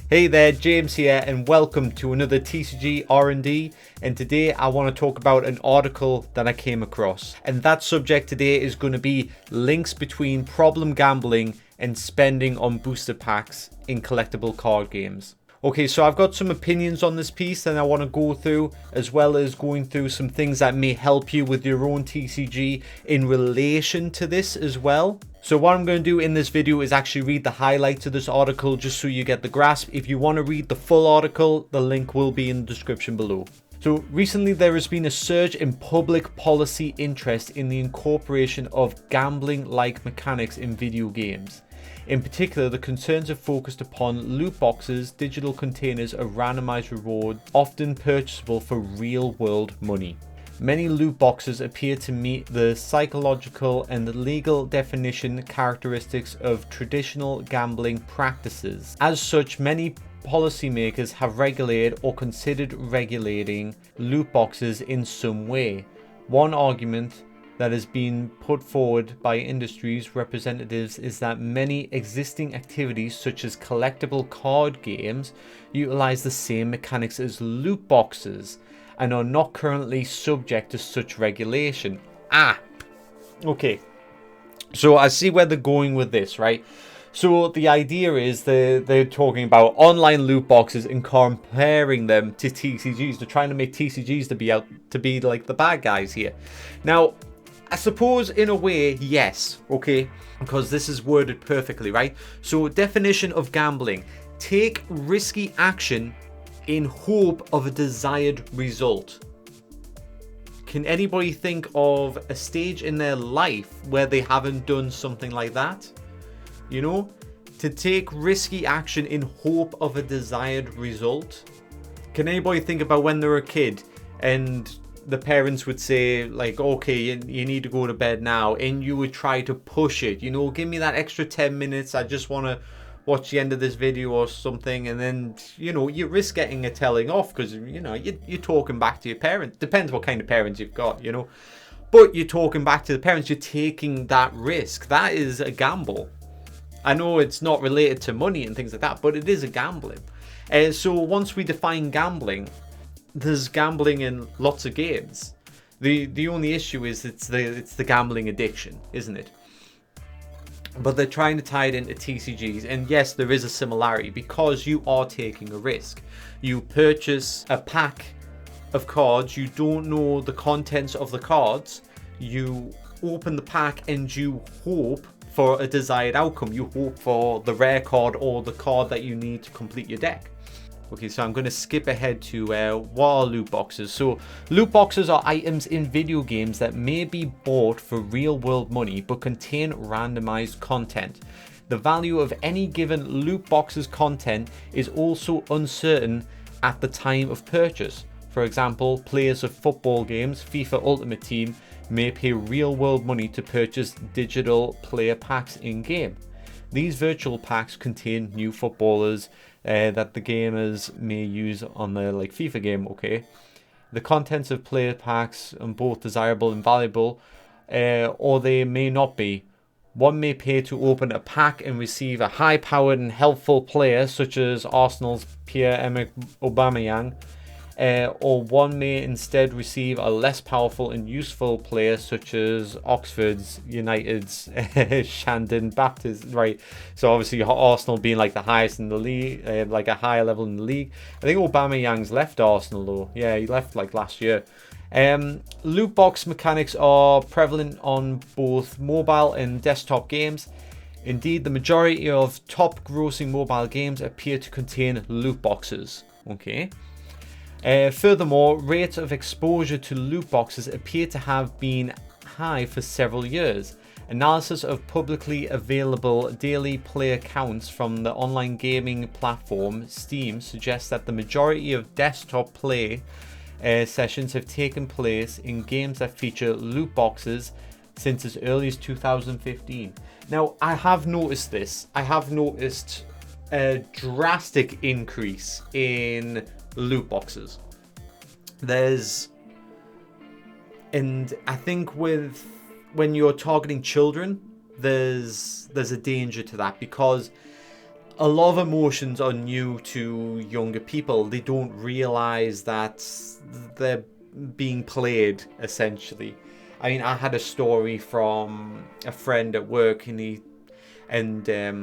Hey there, James here, and welcome to another TCG R&D. And today I want to talk about an article that I came across. And that subject today is going to be links between problem gambling and spending on booster packs in collectible card games. Okay, so I've got some opinions on this piece that I want to go through, as well as going through some things that may help you with your own TCG in relation to this as well. So what I'm going to do in this video is actually read the highlights of this article just so you get the grasp. If you want to read the full article, the link will be in the description below. So recently there has been a surge in public policy interest in the incorporation of gambling-like mechanics in video games. In particular, the concerns are focused upon loot boxes, digital containers of randomized reward, often purchasable for real-world money. Many loot boxes appear to meet the psychological and legal definition characteristics of traditional gambling practices. As such, many policymakers have regulated or considered regulating loot boxes in some way. One argument that has been put forward by industry's representatives is that many existing activities such as collectible card games utilize the same mechanics as loot boxes and are not currently subject to such regulation. Okay. So I see where they're going with this, right? So the idea is they're talking about online loot boxes and comparing them to TCGs. They're trying to make TCGs to be like the bad guys here. Now, I suppose in a way, yes, okay, because this is worded perfectly, right? So definition of gambling: take risky action in hope of a desired result. Can anybody think of a stage in their life where they haven't done something like that? You know, to take risky action in hope of a desired result. Can anybody think about when they were a kid and the parents would say, like, okay, you need to go to bed now, and you would try to push it, you know, give me that extra 10 minutes, I just want to watch the end of this video or something, and then, you know, you risk getting a telling off because, you know, you're talking back to your parents. Depends what kind of parents you've got, you know, but you're talking back to the parents, you're taking that risk. That is a gamble. I know it's not related to money and things like that, but it is a gambling. So once we define gambling, there's gambling in lots of games. The only issue is it's the gambling addiction, isn't it? But they're trying to tie it into TCGs, and yes, there is a similarity because you are taking a risk. You purchase a pack of cards, you don't know the contents of the cards, you open the pack and you hope for a desired outcome. You hope for the rare card or the card that you need to complete your deck. Okay, so I'm going to skip ahead to what are loot boxes. So loot boxes are items in video games that may be bought for real world money but contain randomized content. The value of any given loot box's content is also uncertain at the time of purchase. For example, players of football games, FIFA Ultimate Team, may pay real world money to purchase digital player packs in game. These virtual packs contain new footballers that the gamers may use on their FIFA game. Okay, the contents of player packs are both desirable and valuable, or they may not be. One may pay to open a pack and receive a high-powered and helpful player such as Arsenal's Pierre-Emerick Aubameyang, or one may instead receive a less powerful and useful player such as Oxford's United's Shandon Baptist, right? So obviously Arsenal being like the highest in the league, like a higher level in the league. I think Aubameyang's left Arsenal though. Yeah, he left like last year. Loot box mechanics are prevalent on both mobile and desktop games. Indeed, the majority of top grossing mobile games appear to contain loot boxes. Okay. Furthermore, rates of exposure to loot boxes appear to have been high for several years. Analysis of publicly available daily player counts from the online gaming platform Steam suggests that the majority of desktop play sessions have taken place in games that feature loot boxes since as early as 2015. Now, I have noticed this. I have noticed a drastic increase in loot boxes. And I think when you're targeting children, there's a danger to that, because a lot of emotions are new to younger people. They don't realize that they're being played, essentially. I mean, I had a story from a friend at work, and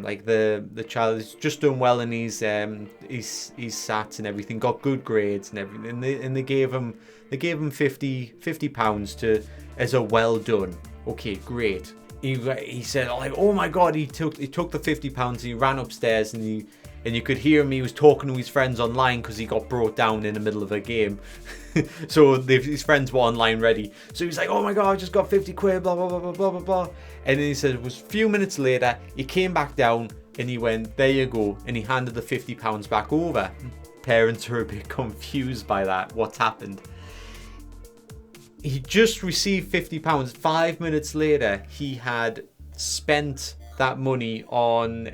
like the child has just done well, and he's sat and everything, got good grades and everything, and they gave him £50 to as a well done. Okay, great. He said, like, oh my god, he took the £50 and he ran upstairs, and you could hear him. He was talking to his friends online because he got brought down in the middle of a game. So his friends were online ready. So he was like, oh my god, I just got 50 quid, blah blah blah blah blah blah blah. And then he said it was a few minutes later, he came back down and he went, there you go, and he handed the £50 back over. Parents are a bit confused by that. What's happened? He just received £50. 5 minutes later, he had spent that money on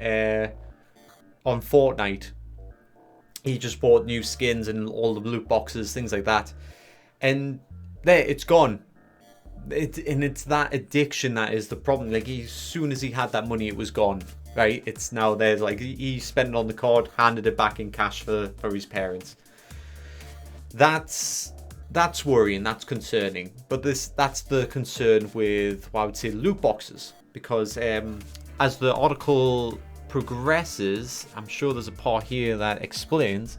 Fortnite. He just bought new skins and all the loot boxes, things like that, and there, it's gone. It's that addiction that is the problem. Like, as soon as he had that money, it was gone. Right? It's now there's like he spent it on the card, handed it back in cash for his parents. That's worrying, that's concerning. But that's the concern with, well, I would say, loot boxes, because as the article progresses, I'm sure there's a part here that explains.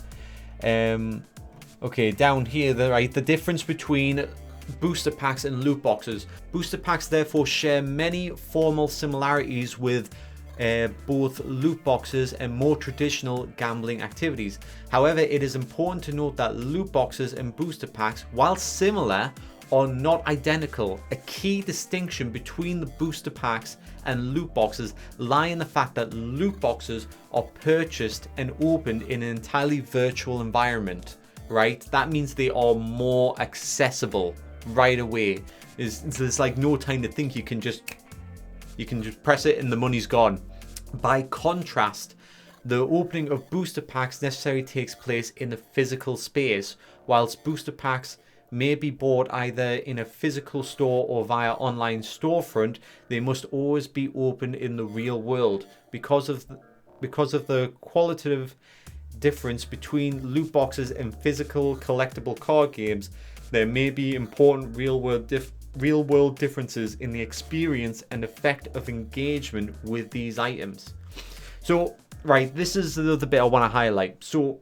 Okay, down here, the difference between booster packs and loot boxes. Booster packs therefore share many formal similarities with both loot boxes and more traditional gambling activities. However, it is important to note that loot boxes and booster packs, while similar, are not identical. A key distinction between the booster packs and loot boxes lie in the fact that loot boxes are purchased and opened in an entirely virtual environment, right? That means they are more accessible right away. There's like no time to think. You can just press it and the money's gone. By contrast, the opening of booster packs necessarily takes place in a physical space. Whilst booster packs may be bought either in a physical store or via online storefront, they must always be opened in the real world. Because of the qualitative difference between loot boxes and physical collectible card games, there may be important real world differences in the experience and effect of engagement with these items. So, right, this is the bit I want to highlight. So,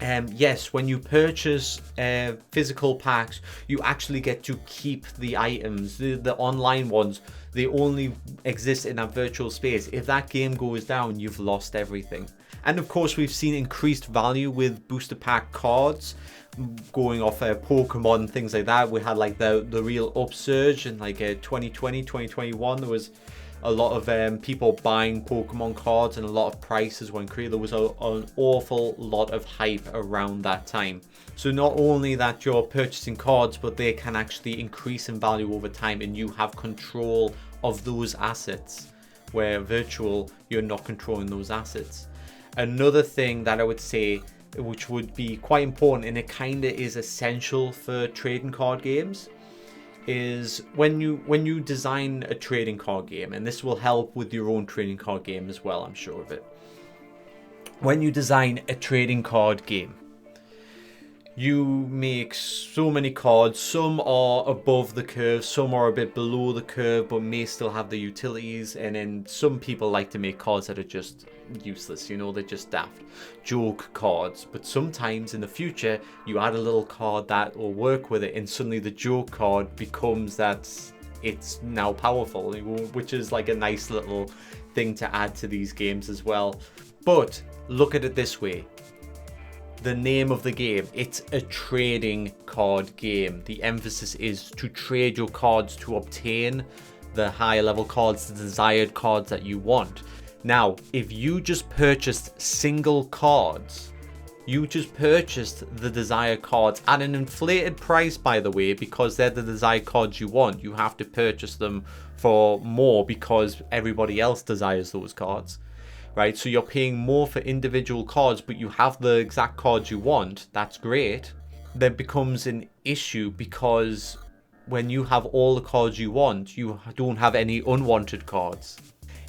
yes, when you purchase physical packs, you actually get to keep the items. The online ones, they only exist in a virtual space. If that game goes down, you've lost everything. And of course, we've seen increased value with booster pack cards, going off Pokemon, things like that. We had like the real upsurge in like 2020, 2021. There was a lot of people buying Pokemon cards, and a lot of prices went crazy. There was an awful lot of hype around that time. So not only that you're purchasing cards, but they can actually increase in value over time, and you have control of those assets, where virtual, you're not controlling those assets. Another thing that I would say, which would be quite important, and it kind of is essential for trading card games, is when you design a trading card game, and this will help with your own trading card game as well, I'm sure of it. When you design a trading card game, you make so many cards. Some are above the curve, some are a bit below the curve, but may still have the utilities. And then some people like to make cards that are just useless, you know, they're just daft joke cards. But sometimes in the future, you add a little card that will work with it, and suddenly the joke card becomes that it's now powerful, which is like a nice little thing to add to these games as well. But look at it this way. The name of the game, it's a trading card game. The emphasis is to trade your cards to obtain the higher level cards, the desired cards that you want. Now, if you just purchased single cards, you just purchased the desired cards at an inflated price, by the way, because they're the desired cards you want. You have to purchase them for more because everybody else desires those cards. Right, so you're paying more for individual cards, but you have the exact cards you want. That's great. Then becomes an issue, because when you have all the cards you want, you don't have any unwanted cards.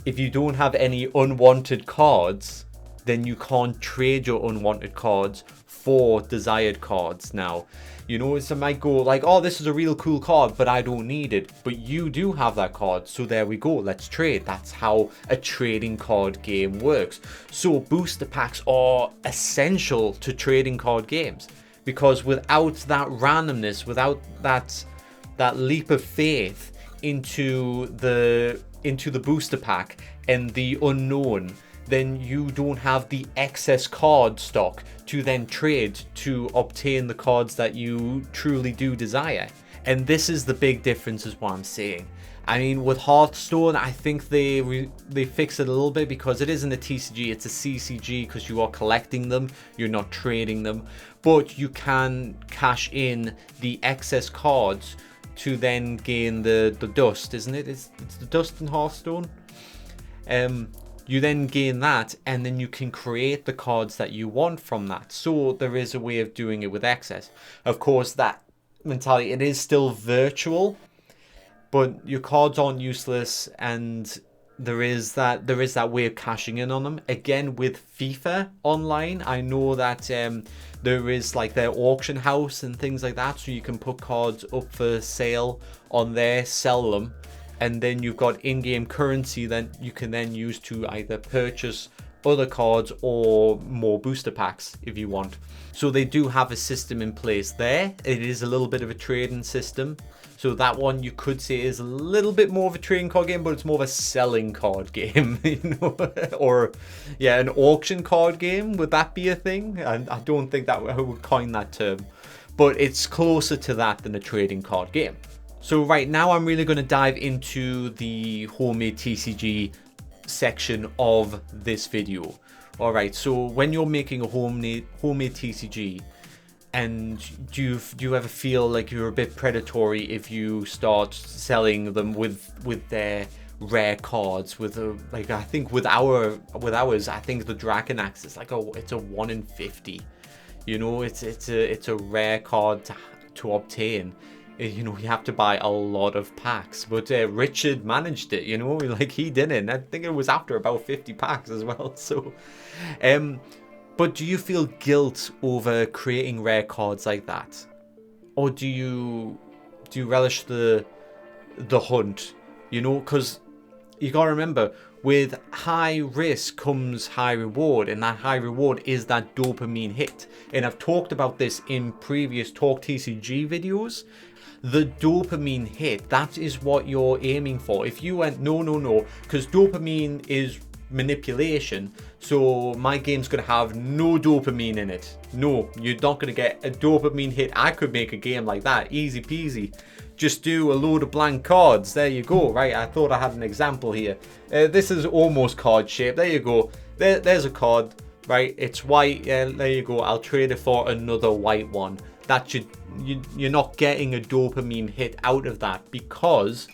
if you don't have any unwanted cards, then you can't trade your unwanted cards for desired cards now. You know, so it might go like, oh, this is a real cool card, but I don't need it. But you do have that card, so there we go, let's trade. That's how a trading card game works. So booster packs are essential to trading card games, because without that randomness, without that leap of faith into the booster pack and the unknown, then you don't have the excess card stock to then trade to obtain the cards that you truly do desire. And this is the big difference, is what I'm saying. I mean, with Hearthstone, I think they fix it a little bit, because it isn't a TCG, it's a CCG, because you are collecting them, you're not trading them. But you can cash in the excess cards to then gain the dust, isn't it? It's the dust in Hearthstone. You then gain that, and then you can create the cards that you want from that. So there is a way of doing it with excess. Of course, that mentality, it is still virtual, but your cards aren't useless, and there is that way of cashing in on them. Again, with FIFA Online, I know that there is like their auction house and things like that, so you can put cards up for sale on there, sell them, and then you've got in-game currency that you can then use to either purchase other cards or more booster packs if you want. So they do have a system in place there. It is a little bit of a trading system. So that one you could say is a little bit more of a trading card game, but it's more of a selling card game, you know, or yeah, an auction card game. Would that be a thing? I don't think that I would coin that term, but it's closer to that than a trading card game. So right now I'm really going to dive into the homemade TCG section of this video. All right, so when you're making a homemade TCG, and do you ever feel like you're a bit predatory if you start selling them with their rare cards? With like, I think with ours, I think the Dragon Axe is like it's a 1 in 50. You know, it's a rare card to obtain. You know, you have to buy a lot of packs, but Richard managed it, you know, like he didn't. I think it was after about 50 packs as well. So but do you feel guilt over creating rare cards like that, or do you relish the hunt? You know, because you gotta remember, with high risk comes high reward, and that high reward is that dopamine hit. And I've talked about this in previous Talk TCG videos. The dopamine hit, that is what you're aiming for. If you went no, because dopamine is manipulation, so my game's gonna have no dopamine in it. No, you're not gonna get a dopamine hit. I could make a game like that, easy peasy. Just do a load of blank cards. There you go. Right, I thought I had an example here. This is almost card shape. There you go. There's a card. Right, it's white. There you go. I'll trade it for another white one. That you're not getting a dopamine hit out of that, because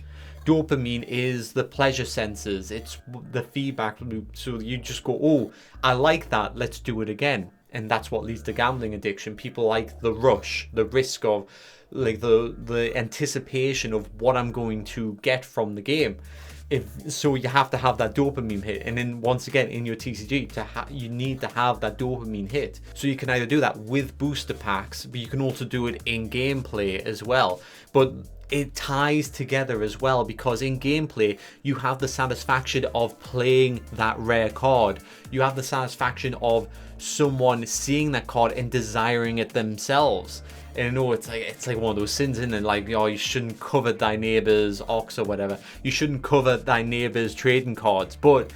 dopamine is the pleasure sensors. It's the feedback loop. So you just go, oh, I like that, let's do it again. And that's what leads to gambling addiction. People like the rush, the risk of like the anticipation of what I'm going to get from the game. So you have to have that dopamine hit, and then once again in your TCG you need to have that dopamine hit. So you can either do that with booster packs, but you can also do it in gameplay as well. But it ties together as well, because in gameplay you have the satisfaction of playing that rare card. You have the satisfaction of someone seeing that card and desiring it themselves. And I know it's like one of those sins, isn't it? Like, oh, you shouldn't covet thy neighbor's ox or whatever. You shouldn't covet thy neighbor's trading cards. But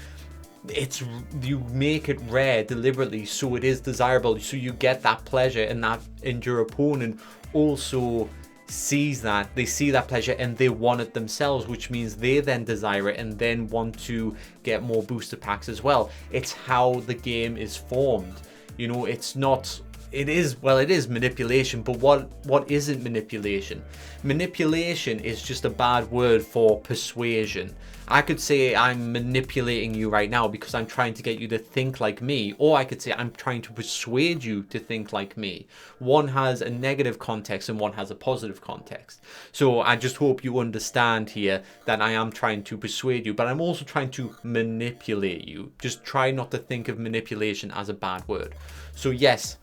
you make it rare deliberately, so it is desirable. So you get that pleasure, and your opponent also sees that. They see that pleasure and they want it themselves, which means they then desire it and then want to get more booster packs as well. It's how the game is formed. You know, it's not it is, well, it is manipulation, but what isn't manipulation? Manipulation is just a bad word for persuasion. I could say I'm manipulating you right now because I'm trying to get you to think like me, or I could say I'm trying to persuade you to think like me. One has a negative context and one has a positive context. So I just hope you understand here that I am trying to persuade you, but I'm also trying to manipulate you. Just try not to think of manipulation as a bad word. So yes,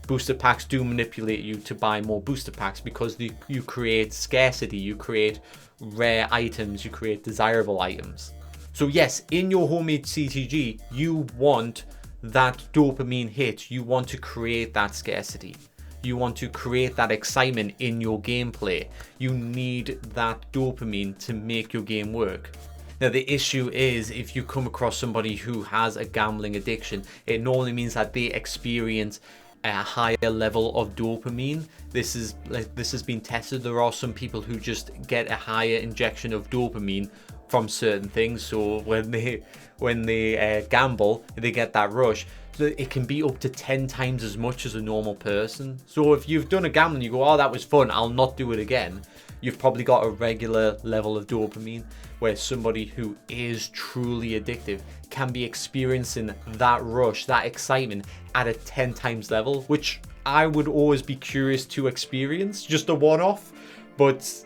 booster packs do manipulate you to buy more booster packs because you create scarcity, you create rare items, you create desirable items. So yes, in your homemade CTG, you want that dopamine hit. You want to create that scarcity. You want to create that excitement in your gameplay. You need that dopamine to make your game work. Now, the issue is if you come across somebody who has a gambling addiction, it normally means that they experience a higher level of dopamine. This has been tested. There are some people who just get a higher injection of dopamine from certain things. So when they gamble, they get that rush. So it can be up to 10 times as much as a normal person. So if you've done a gamble and you go, oh, that was fun, I'll not do it again, you've probably got a regular level of dopamine, where somebody who is truly addictive can be experiencing that rush, that excitement at a 10 times level, which I would always be curious to experience, just a one-off. But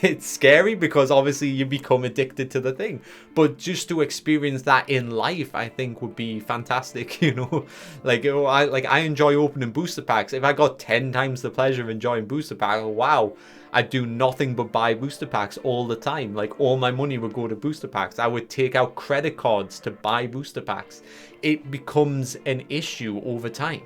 it's scary because obviously you become addicted to the thing, but just to experience that in life, I think would be fantastic. You know, I enjoy opening booster packs. If I got 10 times the pleasure of enjoying booster packs, wow, I'd do nothing but buy booster packs all the time. Like, all my money would go to booster packs. I would take out credit cards to buy booster packs. It becomes an issue over time.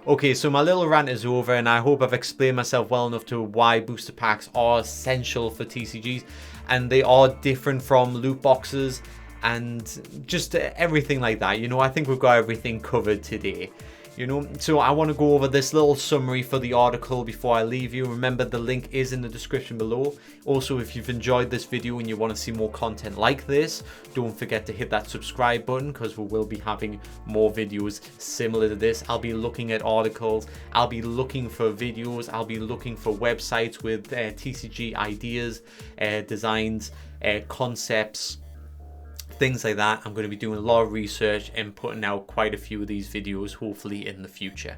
Okay, so my little rant is over, and I hope I've explained myself well enough to why booster packs are essential for TCGs, and they are different from loot boxes and just everything like that. You know, I think we've got everything covered today. You know, so I want to go over this little summary for the article before I leave you. Remember, the link is in the description below. Also, if you've enjoyed this video and you want to see more content like this, don't forget to hit that subscribe button, because we will be having more videos similar to this. I'll be looking at articles, I'll be looking for videos, I'll be looking for websites with TCG ideas, designs, concepts, things like that. I'm going to be doing a lot of research and putting out quite a few of these videos hopefully in the future.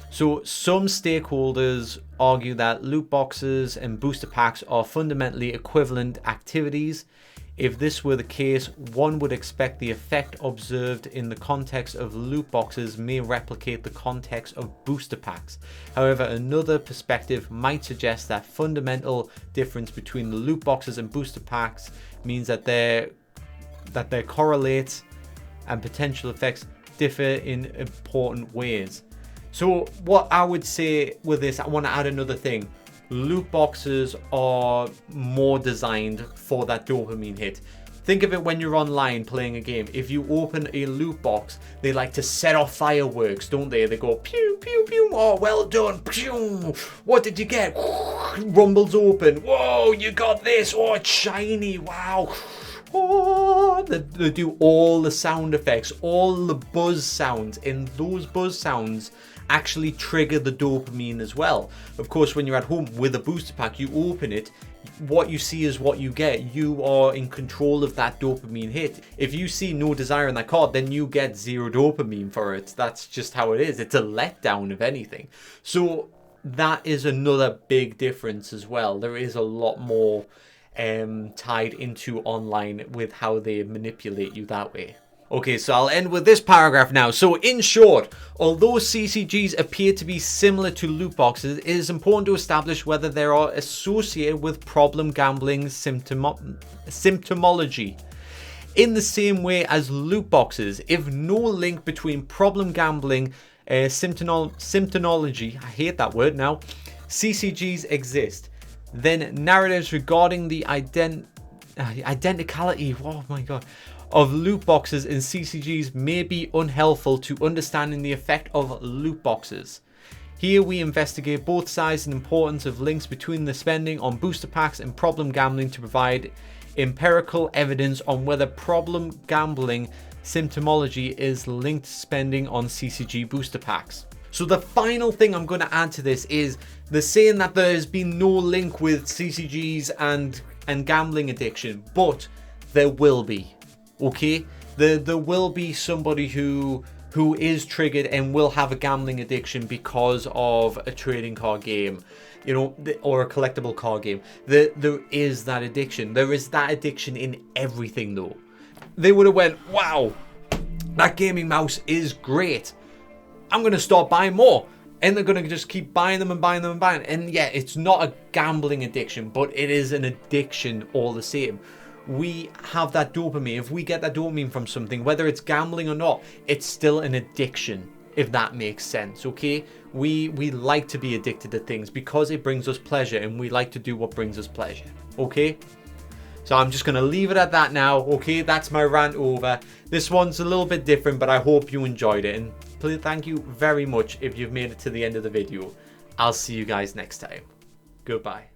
So some stakeholders argue that loot boxes and booster packs are fundamentally equivalent activities. If this were the case, one would expect the effect observed in the context of loot boxes may replicate the context of booster packs. However, another perspective might suggest that fundamental difference between the loot boxes and booster packs means that their correlates and potential effects differ in important ways. So what I would say with this, I want to add another thing. Loot boxes are more designed for that dopamine hit. Think of it when you're online playing a game. If you open a loot box, they like to set off fireworks, don't they? They go pew, pew, pew. Oh, well done. Pew. What did you get? Rumbles open. Whoa, you got this. Oh, it's shiny. Wow. Oh, they do all the sound effects, all the buzz sounds, and those buzz sounds actually trigger the dopamine as well. Of course, when you're at home with a booster pack, you open it, what you see is what you get. You are in control of that dopamine hit. If you see no desire in that card, then you get zero dopamine for it. That's just how it is. It's a letdown, if anything. So that is another big difference as well. There is a lot more tied into online with how they manipulate you that way. Okay, so I'll end with this paragraph now. So in short, although CCGs appear to be similar to loot boxes, it is important to establish whether they are associated with problem gambling symptomology. In the same way as loot boxes, if no link between problem gambling symptomology, I hate that word now, CCGs exist, then narratives regarding the identicality, oh my god, of loot boxes and CCGs may be unhelpful to understanding the effect of loot boxes. Here we investigate both sides and importance of links between the spending on booster packs and problem gambling to provide empirical evidence on whether problem gambling symptomology is linked to spending on CCG booster packs. So the final thing I'm going to add to this is the saying that there has been no link with TCGs and gambling addiction, but there will be, okay? There will be somebody who is triggered and will have a gambling addiction because of a trading card game, you know, or a collectible card game. There is that addiction. There is that addiction in everything though. They would have went, wow, that gaming mouse is great. I'm going to start buying more. And they're going to just keep buying them and buying them and buying. And yeah, it's not a gambling addiction, but it is an addiction all the same. We have that dopamine. If we get that dopamine from something, whether it's gambling or not, it's still an addiction, if that makes sense, okay? We like to be addicted to things because it brings us pleasure, and we like to do what brings us pleasure, okay? So I'm just going to leave it at that now, okay? That's my rant over. This one's a little bit different, but I hope you enjoyed it. And please, thank you very much if you've made it to the end of the video. I'll see you guys next time. Goodbye.